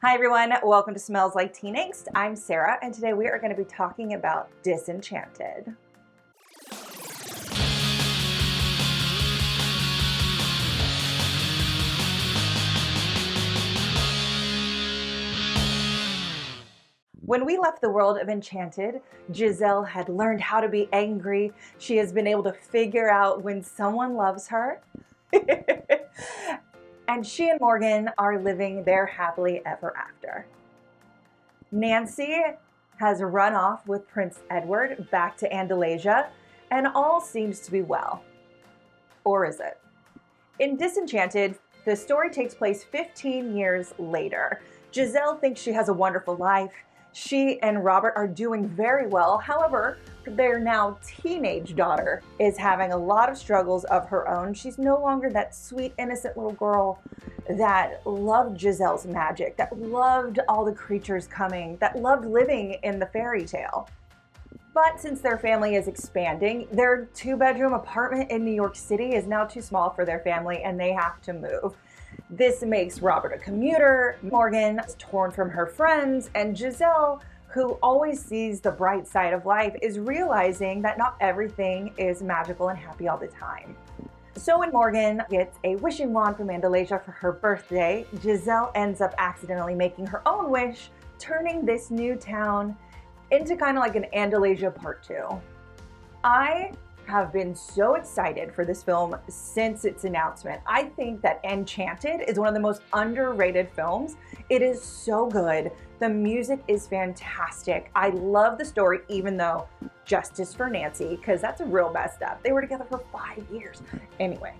Hi everyone, welcome to Smells Like Teen Angst. I'm Sarah, and today we are going to be talking about Disenchanted. When we left the world of Enchanted, Giselle had learned how to be angry. She has been able to figure out when someone loves her. And she and Morgan are living their happily ever after. Nancy has run off with Prince Edward back to Andalasia, and all seems to be well. Or is it? In Disenchanted, the story takes place 15 years later. Giselle thinks she has a wonderful life. She and Robert are doing very well. However, their now teenage daughter is having a lot of struggles of her own. She's no longer that sweet, innocent little girl that loved Giselle's magic, that loved all the creatures coming, that loved living in the fairy tale. But since their family is expanding, their 2-bedroom apartment in New York City is now too small for their family and they have to move. This makes Robert a commuter, Morgan is torn from her friends, and Giselle, who always sees the bright side of life, is realizing that not everything is magical and happy all the time. So when Morgan gets a wishing wand from Andalasia for her birthday, Giselle ends up accidentally making her own wish, turning this new town into kind of like an Andalasia Part 2. I have been so excited for this film since its announcement. I think that Enchanted is one of the most underrated films. It is so good. The music is fantastic. I love the story, even though justice for Nancy, because that's a real messed up. They were together for 5 years. Anyway,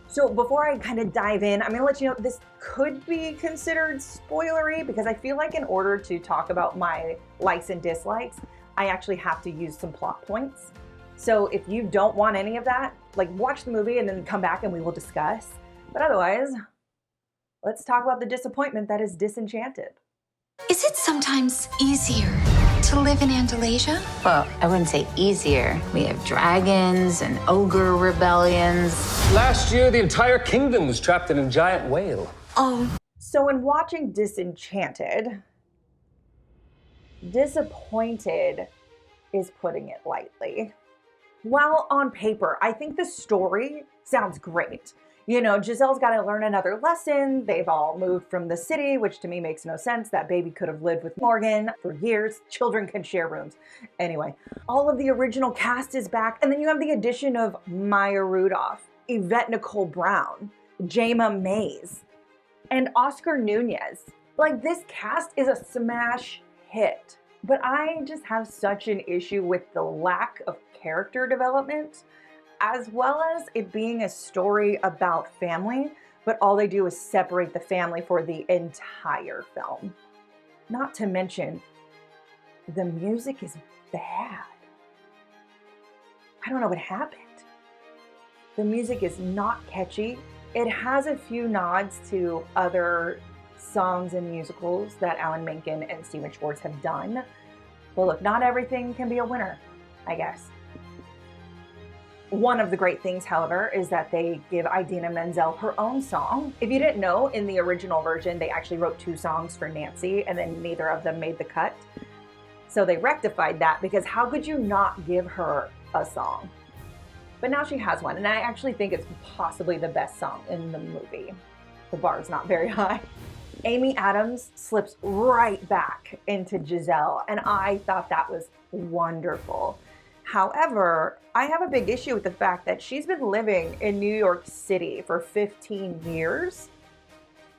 so before I kind of dive in, I'm going to let you know this could be considered spoilery because I feel like in order to talk about my likes and dislikes, I actually have to use some plot points. So if you don't want any of that, like watch the movie and then come back and we will discuss. But otherwise, let's talk about the disappointment that is Disenchanted. Is it sometimes easier to live in Andalasia? Well, I wouldn't say easier. We have dragons and ogre rebellions. Last year, the entire kingdom was trapped in a giant whale. Oh. So in watching Disenchanted, disappointed is putting it lightly. While on paper, I think the story sounds great. You know, Giselle's got to learn another lesson. They've all moved from the city, which to me makes no sense. That baby could have lived with Morgan for years. Children can share rooms. Anyway, all of the original cast is back. And then you have the addition of Maya Rudolph, Yvette Nicole Brown, Jayma Mays, and Oscar Nunez. Like, this cast is a smash hit. But I just have such an issue with the lack of character development, as well as it being a story about family, but all they do is separate the family for the entire film. Not to mention, the music is bad. I don't know what happened. The music is not catchy. It has a few nods to other songs and musicals that Alan Menken and Stephen Schwartz have done. But look, not everything can be a winner, I guess. One of the great things, however, is that they give Idina Menzel her own song. If you didn't know, in the original version, they actually wrote 2 songs for Nancy, and then neither of them made the cut. So they rectified that, because how could you not give her a song? But now she has one, and I actually think it's possibly the best song in the movie. The bar is not very high. Amy Adams slips right back into Giselle, and I thought that was wonderful. However, I have a big issue with the fact that she's been living in New York City for 15 years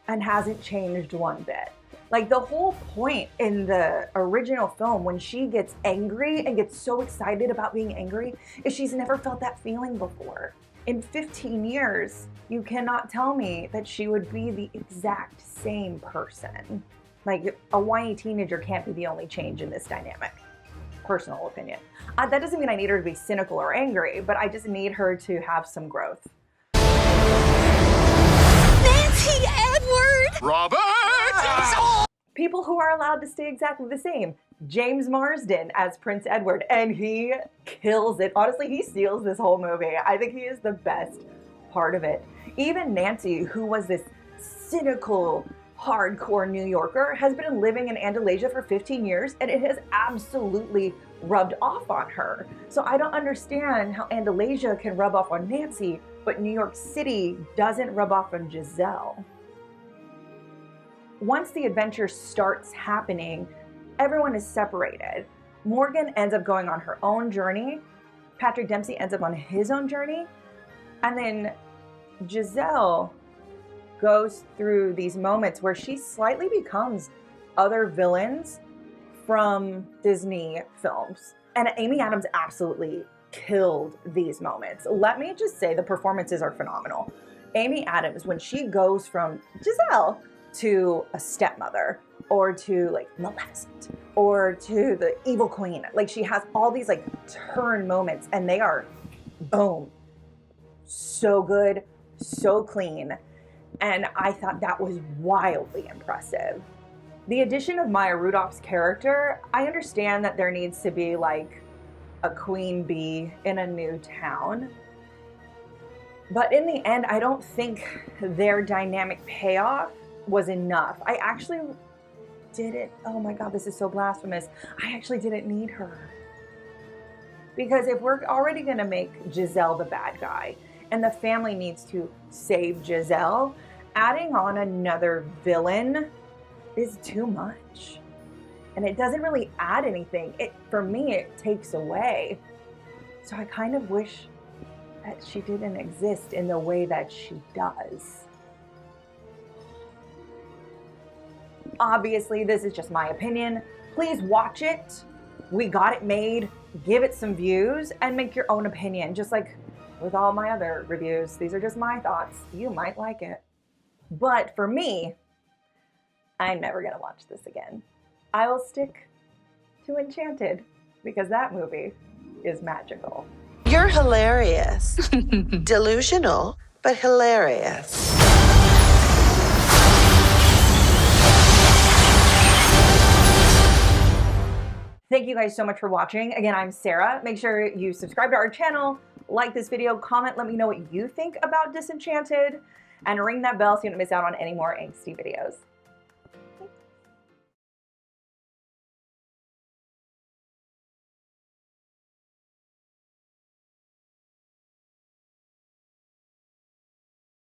and hasn't changed one bit. Like, the whole point in the original film, when she gets angry and gets so excited about being angry, is she's never felt that feeling before. In 15 years, you cannot tell me that she would be the exact same person. Like, a whiny teenager can't be the only change in this dynamic. Personal opinion. That doesn't mean I need her to be cynical or angry, but I just need her to have some growth. Nancy Edward! Robert! People who are allowed to stay exactly the same. James Marsden as Prince Edward, and he kills it. Honestly, he steals this whole movie. I think he is the best part of it. Even Nancy, who was this cynical, hardcore New Yorker, has been living in Andalasia for 15 years, and it has absolutely rubbed off on her. So I don't understand how Andalasia can rub off on Nancy, but New York City doesn't rub off on Giselle. Once the adventure starts happening, everyone is separated. Morgan ends up going on her own journey. Patrick Dempsey ends up on his own journey. And then Giselle goes through these moments where she slightly becomes other villains from Disney films. And Amy Adams absolutely killed these moments. Let me just say the performances are phenomenal. Amy Adams, when she goes from Giselle to a stepmother, or to like Maleficent, or to the evil queen, like she has all these like turn moments, and they are, boom, so good, so clean. And I thought that was wildly impressive. The addition of Maya Rudolph's character, I understand that there needs to be like a queen bee in a new town. But in the end, I don't think their dynamic payoff was enough. I actually didn't, oh my God, this is so blasphemous. I actually didn't need her. Because if we're already gonna make Giselle the bad guy, and the family needs to save Giselle, adding on another villain is too much. And it doesn't really add anything. For me, it takes away. So I kind of wish that she didn't exist in the way that she does. Obviously, this is just my opinion. Please watch it. We got it made. Give it some views and make your own opinion. Just like with all my other reviews, these are just my thoughts. You might like it. But for me, I'm never gonna watch this again. I will stick to Enchanted because that movie is magical. You're hilarious. Delusional, but hilarious. Thank you guys so much for watching. Again, I'm Sarah. Make sure you subscribe to our channel, like this video, comment, let me know what you think about Disenchanted, and ring that bell so you don't miss out on any more angsty videos.